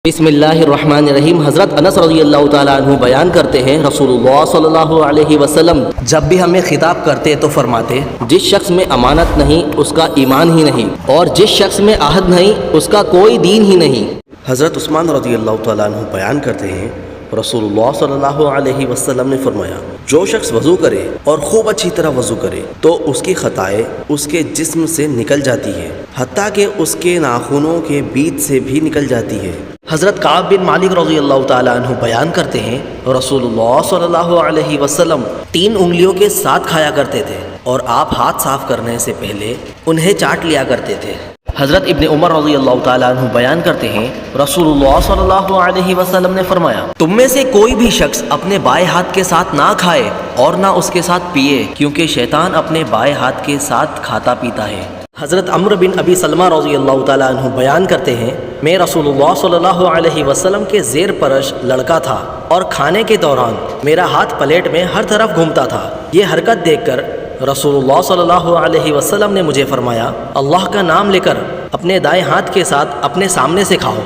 بسم اللہ الرحمن الرحیم۔ حضرت انس رضی اللہ تعالیٰ عنہ بیان کرتے ہیں رسول اللہ صلی اللہ علیہ وسلم جب بھی ہمیں خطاب کرتے تو فرماتے، جس شخص میں امانت نہیں اس کا ایمان ہی نہیں، اور جس شخص میں عہد نہیں اس کا کوئی دین ہی نہیں۔ حضرت عثمان رضی اللہ تعالیٰ عنہ بیان کرتے ہیں رسول اللہ صلی اللہ علیہ وسلم نے فرمایا، جو شخص وضو کرے اور خوب اچھی طرح وضو کرے تو اس کی خطائیں اس کے جسم سے نکل جاتی ہے، حتیٰ کہ اس کے ناخنوں کے بیچ سے بھی نکل جاتی ہے۔ حضرت کعب بن مالک رضی اللہ تعالیٰ عنہ بیان کرتے ہیں رسول اللہ صلی اللہ علیہ وسلم 3 انگلیوں کے ساتھ کھایا کرتے تھے، اور آپ ہاتھ صاف کرنے سے پہلے انہیں چاٹ لیا کرتے تھے۔ حضرت ابن عمر رضی اللہ تعالیٰ عنہ بیان کرتے ہیں رسول اللہ صلی اللہ علیہ وسلم نے فرمایا، تم میں سے کوئی بھی شخص اپنے بائیں ہاتھ کے ساتھ نہ کھائے اور نہ اس کے ساتھ پیے، کیونکہ شیطان اپنے بائیں ہاتھ کے ساتھ کھاتا پیتا ہے۔ حضرت عمرو بن ابی سلمہ رضی اللہ تعالیٰ عنہ بیان کرتے ہیں، میں رسول اللہ صلی اللہ علیہ وسلم کے زیر پرش لڑکا تھا، اور کھانے کے دوران میرا ہاتھ پلیٹ میں ہر طرف گھومتا تھا۔ یہ حرکت دیکھ کر رسول اللہ صلی اللہ علیہ وسلم نے مجھے فرمایا، اللہ کا نام لے کر اپنے دائیں ہاتھ کے ساتھ اپنے سامنے سے کھاؤ۔